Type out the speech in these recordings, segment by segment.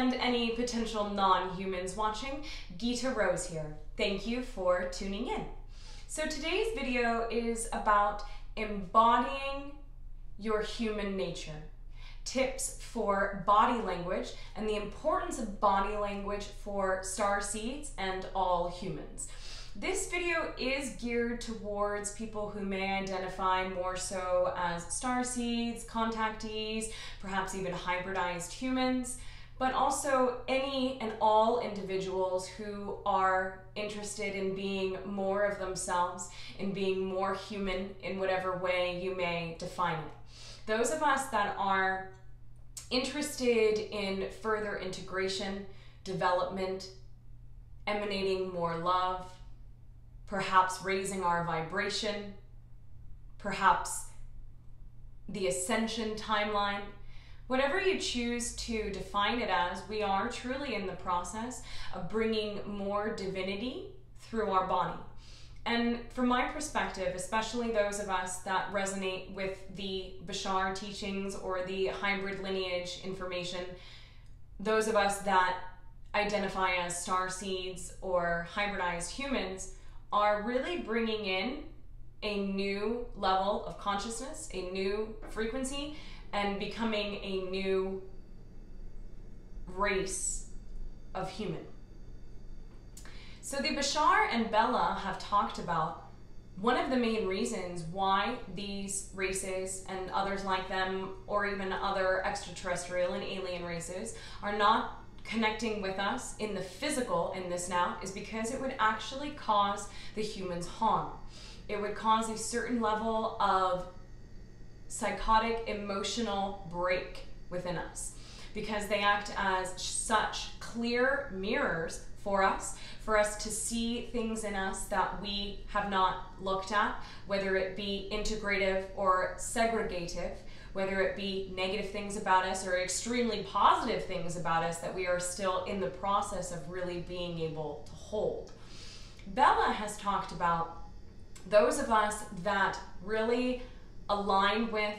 and any potential non-humans watching. Gita Rose here. Thank you for tuning in. So today's video is about embodying your human nature. Tips for body language and the importance of body language for starseeds and all humans. This video is geared towards people who may identify more so as starseeds, contactees, perhaps even hybridized humans, but also any and all individuals who are interested in being more of themselves, in being more human in whatever way you may define it. Those of us that are interested in further integration, development, emanating more love, perhaps raising our vibration, perhaps the ascension timeline, whatever you choose to define it as, we are truly in the process of bringing more divinity through our body. And from my perspective, especially those of us that resonate with the Bashar teachings or the hybrid lineage information, those of us that identify as starseeds or hybridized humans, are really bringing in a new level of consciousness, a new frequency, and becoming a new race of human. So the Bashar and Bella have talked about one of the main reasons why these races and others like them, or even other extraterrestrial and alien races, are not connecting with us in the physical in this now, is because it would actually cause the humans harm. It would cause a certain level of psychotic emotional break within us, because they act as such clear mirrors for us to see things in us that we have not looked at, whether it be integrative or segregative, whether it be negative things about us or extremely positive things about us that we are still in the process of really being able to hold. Bella has talked about those of us that really align with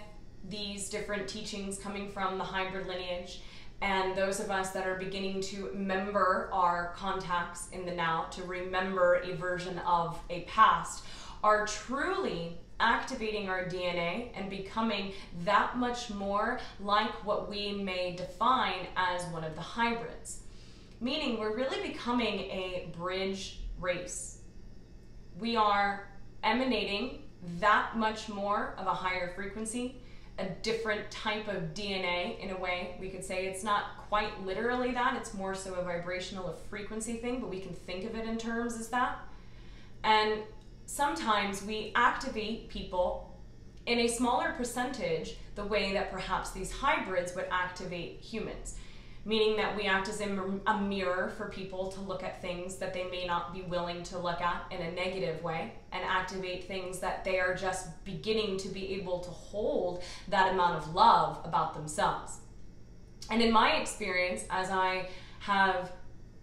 these different teachings coming from the hybrid lineage, and those of us that are beginning to remember our contacts in the now, to remember a version of a past, are truly activating our DNA and becoming that much more like what we may define as one of the hybrids. Meaning we're really becoming a bridge race. We are emanating that much more of a higher frequency, a different type of DNA in a way. We could say it's not quite literally that, it's more so a vibrational, a frequency thing, but we can think of it in terms as that. And sometimes we activate people in a smaller percentage the way that perhaps these hybrids would activate humans, meaning that we act as a mirror for people to look at things that they may not be willing to look at in a negative way, and activate things that they are just beginning to be able to hold that amount of love about themselves. And in my experience, as I have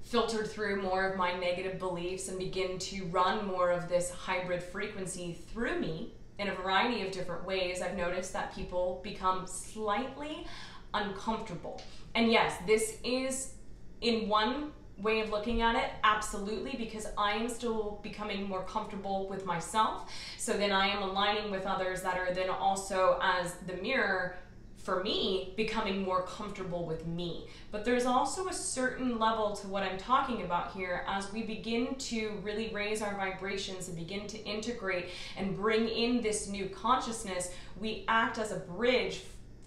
filtered through more of my negative beliefs and begin to run more of this hybrid frequency through me in a variety of different ways, I've noticed that people become slightly uncomfortable. And yes, this is, in one way of looking at it, absolutely, because I am still becoming more comfortable with myself. So then I am aligning with others that are then also, as the mirror for me, becoming more comfortable with me. But there's also a certain level to what I'm talking about here. As we begin to really raise our vibrations and begin to integrate and bring in this new consciousness, we act as a bridge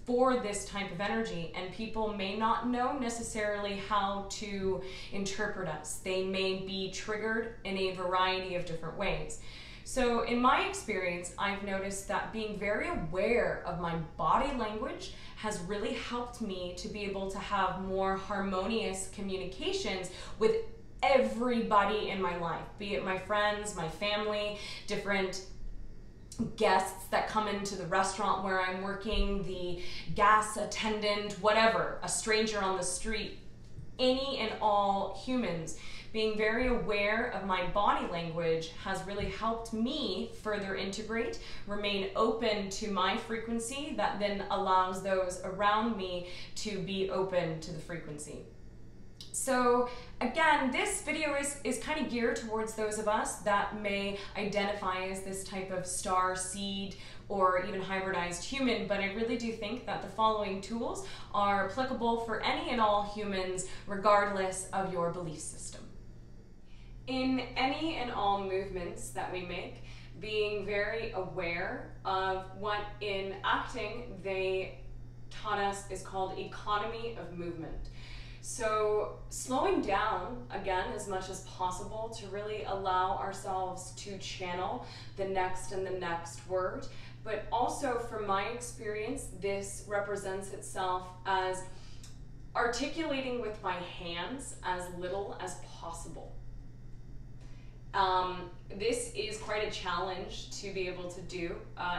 for this type of energy, and people may not know necessarily how to interpret us. They may be triggered in a variety of different ways. So in my experience, I've noticed that being very aware of my body language has really helped me to be able to have more harmonious communications with everybody in my life, be it my friends, my family, different guests that come into the restaurant where I'm working, the gas attendant, whatever, a stranger on the street, any and all humans. Being very aware of my body language has really helped me further integrate, remain open to my frequency that then allows those around me to be open to the frequency. So again, this video is kind of geared towards those of us that may identify as this type of star seed or even hybridized human, but I really do think that the following tools are applicable for any and all humans, regardless of your belief system. In any and all movements that we make, being very aware of what in acting they taught us is called economy of movement. So slowing down, again, as much as possible to really allow ourselves to channel the next and the next word. But also from my experience, this represents itself as articulating with my hands as little as possible. This is quite a challenge to be able to do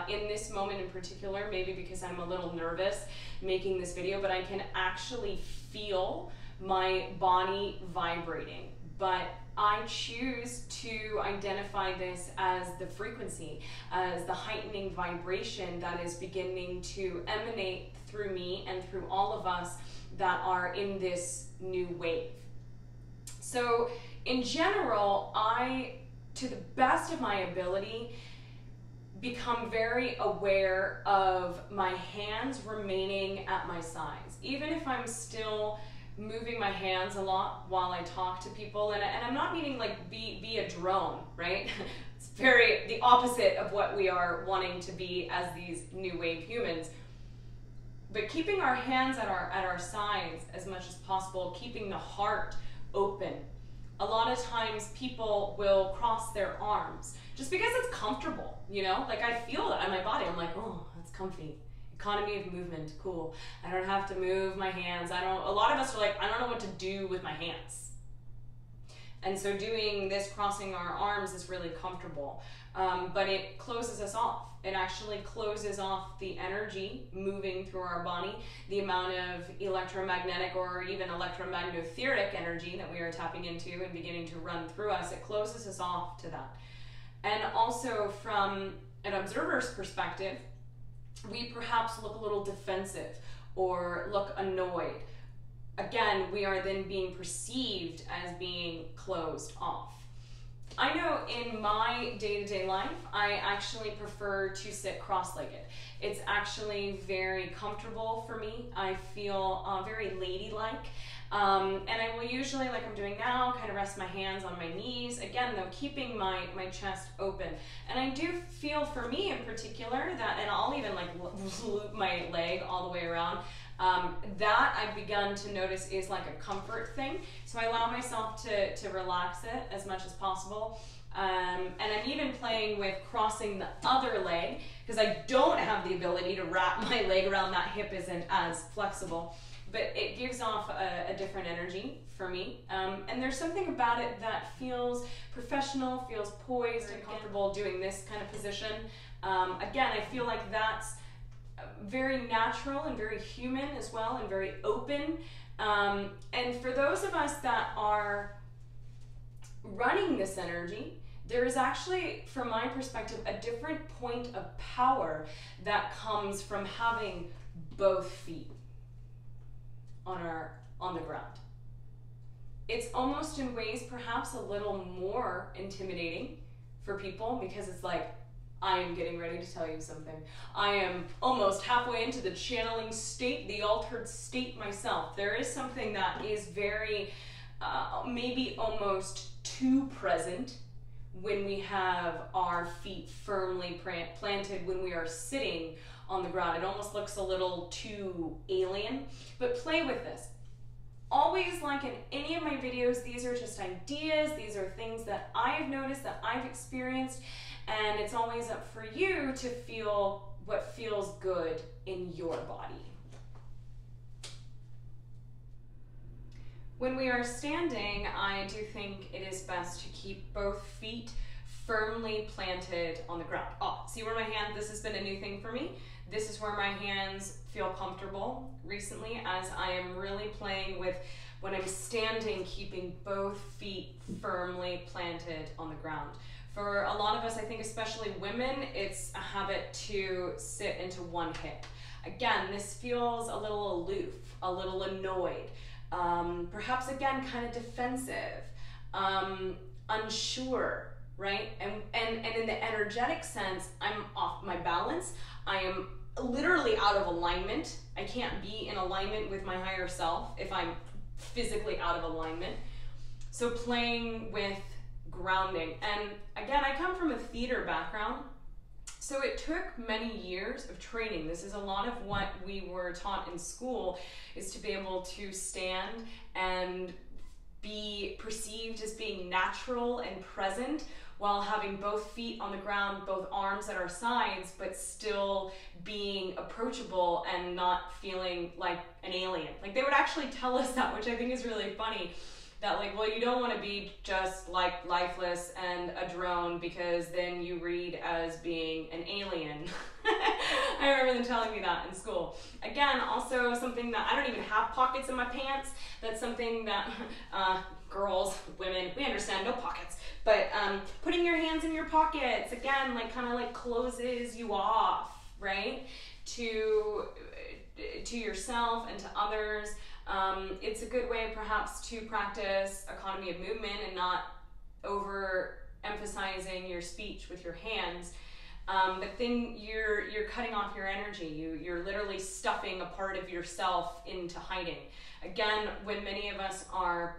in this moment in particular, maybe because I'm a little nervous making this video, but I can actually feel my body vibrating. But I choose to identify this as the frequency, as the heightening vibration that is beginning to emanate through me and through all of us that are in this new wave. So in general, I, to the best of my ability, become very aware of my hands remaining at my sides. Even if I'm still moving my hands a lot while I talk to people, and I'm not meaning like be a drone, right? It's very the opposite of what we are wanting to be as these new wave humans. But keeping our hands at our sides as much as possible, keeping the heart open. A lot of times people will cross their arms just because it's comfortable, you know? Like I feel it on my body. I'm like, oh, that's comfy. Economy of movement, cool. I don't have to move my hands. A lot of us are like, I don't know what to do with my hands. And so doing this, crossing our arms, is really comfortable. But it closes us off. It actually closes off the energy moving through our body, the amount of electromagnetic or even electromagnetheric energy that we are tapping into and beginning to run through us. It closes us off to that. And also from an observer's perspective, we perhaps look a little defensive or look annoyed. Again, we are then being perceived as being closed off. I know in my day-to-day life, I actually prefer to sit cross-legged. It's actually very comfortable for me. I feel very ladylike. And I will usually, like I'm doing now, kind of rest my hands on my knees. Again, though, keeping my chest open. And I do feel, for me in particular, that, and I'll even like loop my leg all the way around, that I've begun to notice is like a comfort thing. So I allow myself to relax it as much as possible. And I'm even playing with crossing the other leg because I don't have the ability to wrap my leg around that hip isn't as flexible. But it gives off a different energy for me. And there's something about it that feels professional, feels poised and comfortable doing this kind of position. Again, I feel like that's very natural and very human as well, and very open. And for those of us that are running this energy, there is actually, from my perspective, a different point of power that comes from having both feet on the ground. It's almost in ways perhaps a little more intimidating for people because it's like, I am getting ready to tell you something. I am almost halfway into the channeling state, the altered state myself. There is something that is very, maybe almost too present when we have our feet firmly planted when we are sitting on the ground. It almost looks a little too alien, but play with this. Always, like in any of my videos, these are just ideas. These are things that I've noticed, that I've experienced, and it's always up for you to feel what feels good in your body. When we are standing, I do think it is best to keep both feet firmly planted on the ground. Oh, see where my hand, this has been a new thing for me. This is where my hands feel comfortable recently, as I am really playing with, when I'm standing, keeping both feet firmly planted on the ground. For a lot of us, I think especially women, it's a habit to sit into one hip. Again, this feels a little aloof, a little annoyed. perhaps again kind of defensive, unsure, right? And in the energetic sense, I'm off my balance. I am literally out of alignment. I can't be in alignment with my higher self if I'm physically out of alignment. So playing with grounding. And again, I come from a theater background, so it took many years of training. This is a lot of what we were taught in school, is to be able to stand and be perceived as being natural and present while having both feet on the ground, both arms at our sides, but still being approachable and not feeling like an alien. Like, they would actually tell us that, which I think is really funny. That, like, well, you don't want to be just like lifeless and a drone, because then you read as being an alien. I remember them telling me that in school. Again, also something that I don't even have pockets in my pants. That's something that girls, women, we understand, no pockets. But putting your hands in your pockets, again, like kind of like closes you off, right? To yourself and to others. It's a good way perhaps to practice economy of movement and not overemphasizing your speech with your hands. But then you're cutting off your energy. You're literally stuffing a part of yourself into hiding. Again, when many of us are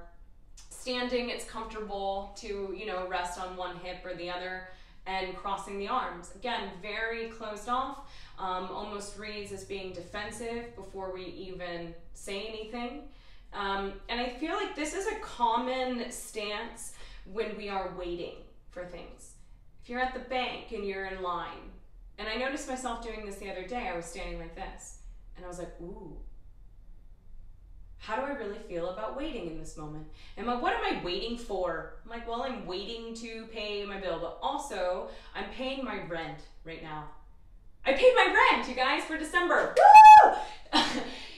standing, it's comfortable to, you know, rest on one hip or the other, and crossing the arms. Again, very closed off, almost reads as being defensive before we even say anything. And I feel like this is a common stance when we are waiting for things. If you're at the bank and you're in line, and I noticed myself doing this the other day, I was standing like this, and I was like, ooh, how do I really feel about waiting in this moment? What am I waiting for? I'm like, well, I'm waiting to pay my bill, but also I'm paying my rent right now. I paid my rent, you guys, for December. Woo!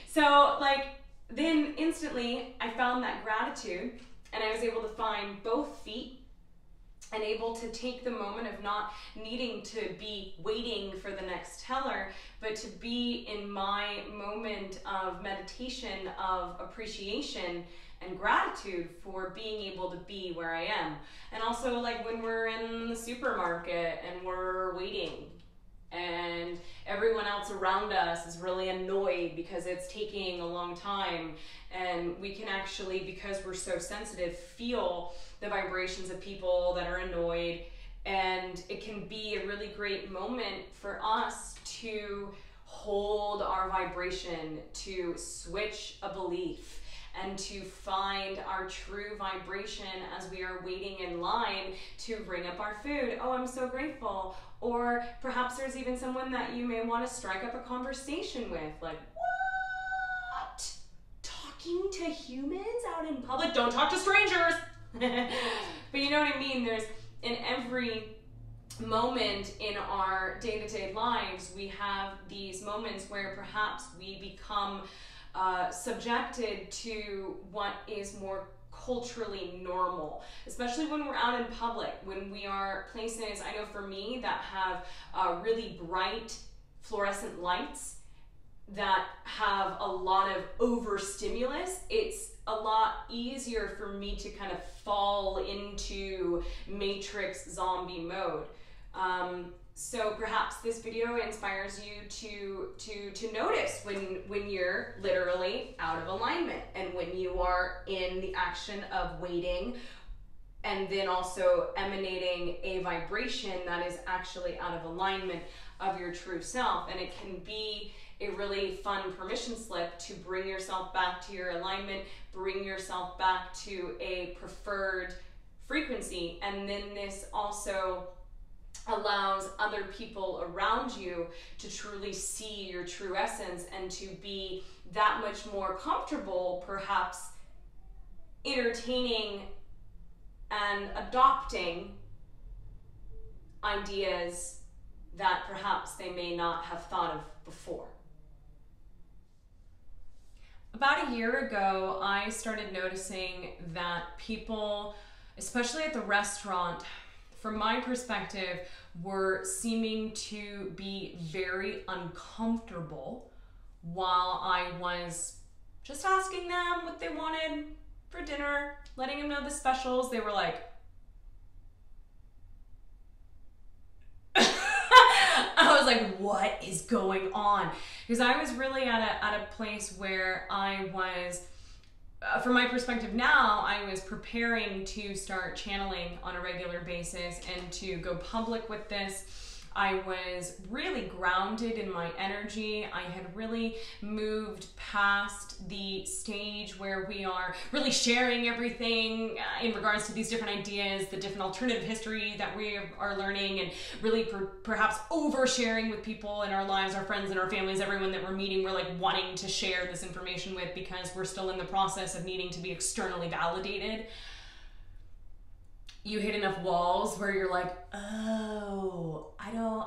So, like, then instantly I found that gratitude, and I was able to find both feet and able to take the moment of not needing to be waiting for the next teller, but to be in my moment of meditation, of appreciation and gratitude for being able to be where I am. And also, like, when we're in the supermarket and we're waiting and everyone else around us is really annoyed because it's taking a long time, and we can actually, because we're so sensitive, feel the vibrations of people that are annoyed, and it can be a really great moment for us to hold our vibration, to switch a belief, and to find our true vibration as we are waiting in line to bring up our food. Oh, I'm so grateful. Or perhaps there's even someone that you may want to strike up a conversation with, like, what? Talking to humans out in public? Don't talk to strangers. But you know what I mean? There's, in every moment in our day-to-day lives, we have these moments where perhaps we become subjected to what is more culturally normal, especially when we're out in public, when we are places, I know for me, that have really bright fluorescent lights that have a lot of overstimulus. It's a lot easier for me to kind of fall into matrix zombie mode. So perhaps this video inspires you to notice when you're literally out of alignment, and when you are in the action of waiting and then also emanating a vibration that is actually out of alignment of your true self. And it can be a really fun permission slip to bring yourself back to your alignment, bring yourself back to a preferred frequency. And then this also allows other people around you to truly see your true essence, and to be that much more comfortable, perhaps entertaining and adopting ideas that perhaps they may not have thought of before. About a year ago, I started noticing that people, especially at the restaurant, from my perspective, were seeming to be very uncomfortable while I was just asking them what they wanted for dinner, letting them know the specials. They were like, I was like, what is going on? Because I was really at a place where I was, from my perspective now, I was preparing to start channeling on a regular basis and to go public with this. I was really grounded in my energy. I had really moved past the stage where we are really sharing everything in regards to these different ideas, the different alternative history that we are learning, and really perhaps oversharing with people in our lives, our friends and our families, everyone that we're meeting, we're like wanting to share this information with because we're still in the process of needing to be externally validated. You hit enough walls where you're like, oh,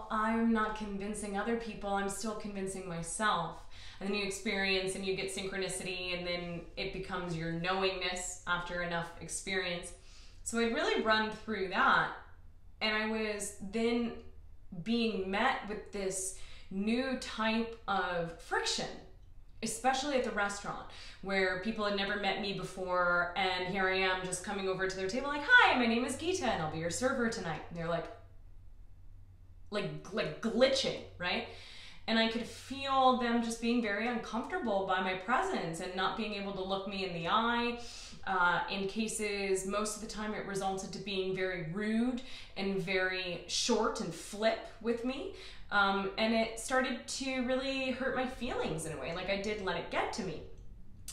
I'm not convincing other people, I'm still convincing myself. And then you experience and you get synchronicity, and then it becomes your knowingness after enough experience. So I'd really run through that, and I was then being met with this new type of friction, especially at the restaurant, where people had never met me before, and here I am just coming over to their table like, hi, my name is Gita, and I'll be your server tonight. And they're like glitching, right? And I could feel them just being very uncomfortable by my presence and not being able to look me in the eye. In cases, most of the time it resulted to being very rude and very short and flip with me. And it started to really hurt my feelings in a way, like I did let it get to me.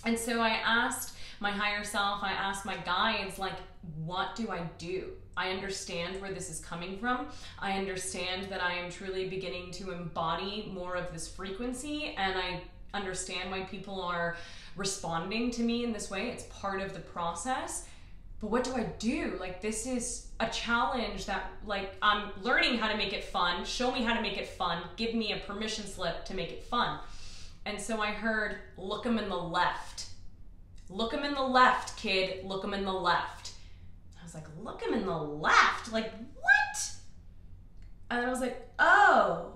And so I asked my higher self, I asked my guides, like, what do I do? I understand where this is coming from. I understand that I am truly beginning to embody more of this frequency, and I understand why people are responding to me in this way. It's part of the process. But what do I do? Like, this is a challenge that, like, I'm learning how to make it fun. Show me how to make it fun. Give me a permission slip to make it fun. And so I heard, look 'em in the left. Look 'em in the left, kid. Look 'em in the left. I was like, look 'em in the left? Like, what? And I was like, oh,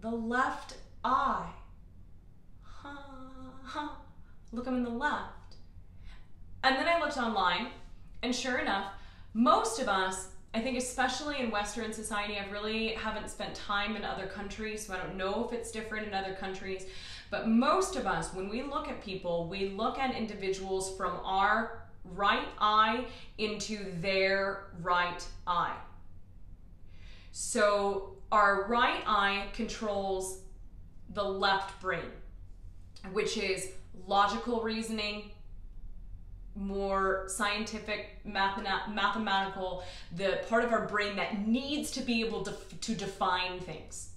the left eye. Look 'em in the left. And then I looked online, and sure enough, most of us, I think especially in Western society, I really haven't spent time in other countries, so I don't know if it's different in other countries, but most of us, when we look at people, we look at individuals from our right eye into their right eye. So our right eye controls the left brain, which is logical reasoning, more scientific, mathematical, the part of our brain that needs to be able to define things.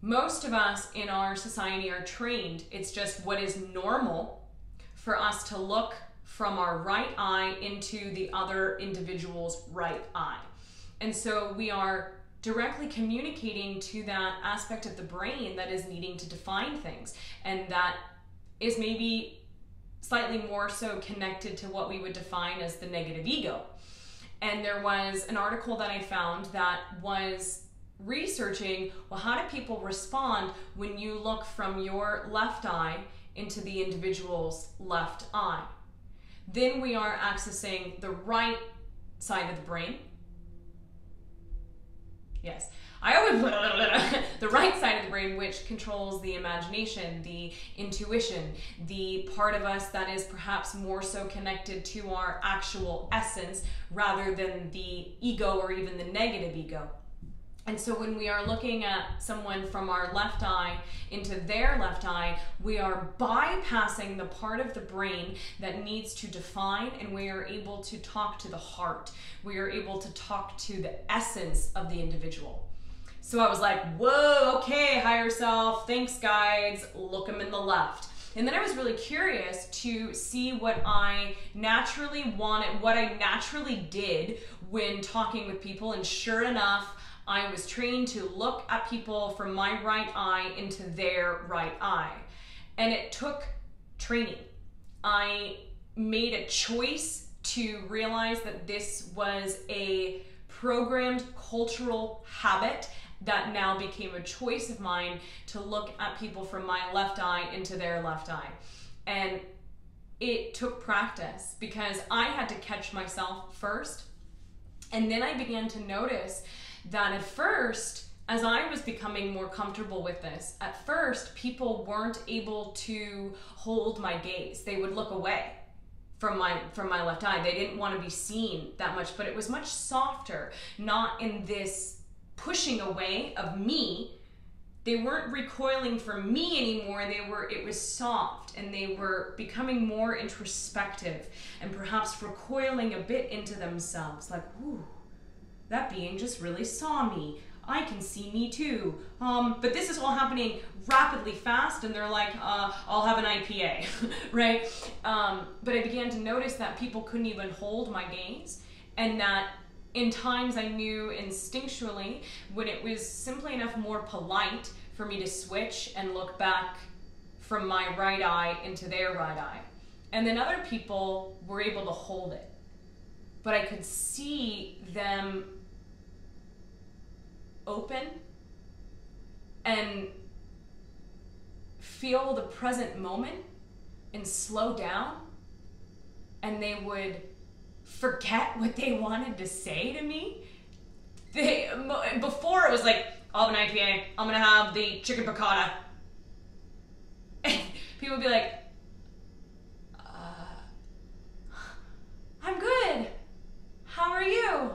Most of us in our society are trained, it's just what is normal for us to look from our right eye into the other individual's right eye. And so we are directly communicating to that aspect of the brain that is needing to define things, and that is maybe slightly more so connected to what we would define as the negative ego. And there was an article that I found that was researching, well, how do people respond when you look from your left eye into the individual's left eye? Then we are accessing the right side of the brain. Yes. I always the right side of the brain, which controls the imagination, the intuition, the part of us that is perhaps more so connected to our actual essence rather than the ego or even the negative ego. And so when we are looking at someone from our left eye into their left eye, we are bypassing the part of the brain that needs to define, and we are able to talk to the heart. We are able to talk to the essence of the individual. So I was like, whoa, okay, higher self, thanks guides, look 'em in the left. And then I was really curious to see what I naturally wanted, what I naturally did when talking with people, and sure enough, I was trained to look at people from my right eye into their right eye. And it took training. I made a choice to realize that this was a programmed cultural habit that now became a choice of mine to look at people from my left eye into their left eye. And it took practice because I had to catch myself first. And then I began to notice that at first, as I was becoming more comfortable with this, at first people weren't able to hold my gaze. They would look away from my left eye. They didn't want to be seen that much, but it was much softer, not in this pushing away of me. They weren't recoiling from me anymore. It was soft, and they were becoming more introspective and perhaps recoiling a bit into themselves, like, ooh, that being just really saw me. I can see me too. But this is all happening rapidly fast, and they're like, I'll have an IPA, right? But I began to notice that people couldn't even hold my gaze, and that in times I knew instinctually when it was simply enough more polite for me to switch and look back from my right eye into their right eye. And then other people were able to hold it. But I could see them open and feel the present moment and slow down, and they would forget what they wanted to say to me. Before it was like, I'll have an IPA, I'm gonna have the chicken piccata. And people would be like, I'm good. How are you?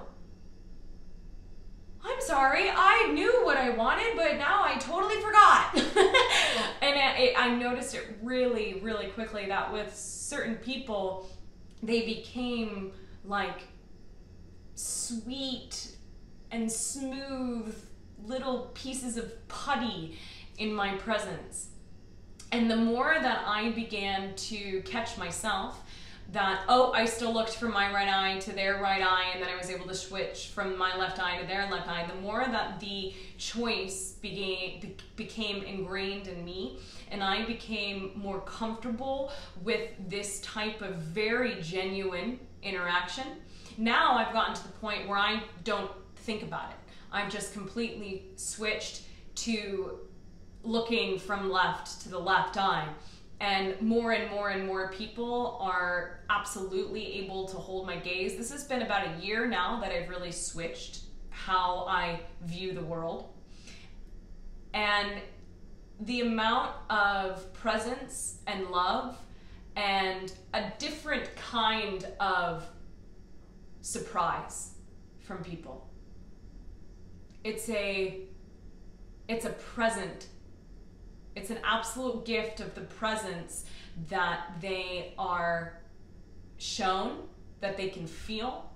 I'm sorry, I knew what I wanted, but now I totally forgot. And I noticed it really, really quickly that with certain people, they became like sweet and smooth little pieces of putty in my presence. And the more that I began to catch myself, that, oh, I still looked from my right eye to their right eye, and then I was able to switch from my left eye to their left eye, the more that the choice became ingrained in me, and I became more comfortable with this type of very genuine interaction. Now I've gotten to the point where I don't think about it. I've just completely switched to looking from left to the left eye. And more people are absolutely able to hold my gaze. This has been about a year now that I've really switched how I view the world. And the amount of presence and love and a different kind of surprise from people. It's a present. It's an absolute gift of the presence that they are shown, that they can feel,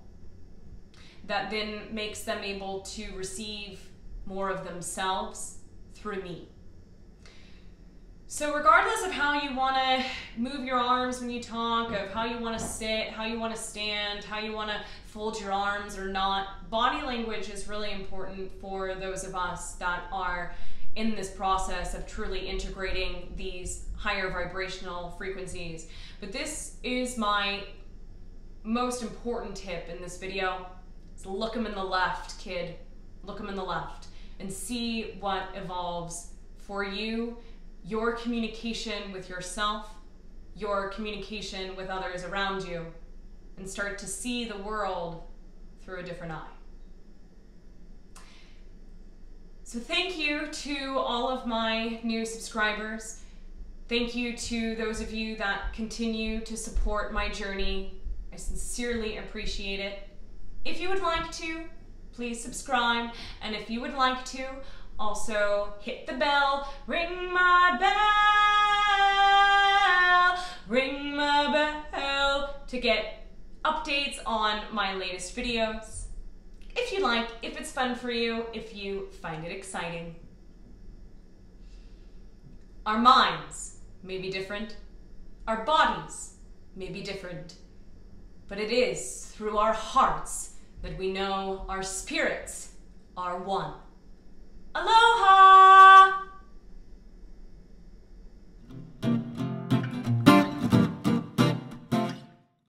that then makes them able to receive more of themselves through me. So regardless of how you want to move your arms when you talk, of how you want to sit, how you want to stand, how you want to fold your arms or not, body language is really important for those of us that are in this process of truly integrating these higher vibrational frequencies. But this is my most important tip in this video. Is look them in the left, kid. Look them in the left and see what evolves for you, your communication with yourself, your communication with others around you, and start to see the world through a different eye. So thank you to all of my new subscribers. Thank you to those of you that continue to support my journey. I sincerely appreciate it. If you would like to, please subscribe. And if you would like to, also hit the bell, ring my bell to get updates on my latest videos. If you like, if it's fun for you, if you find it exciting. Our minds may be different, our bodies may be different, but it is through our hearts that we know our spirits are one. Aloha!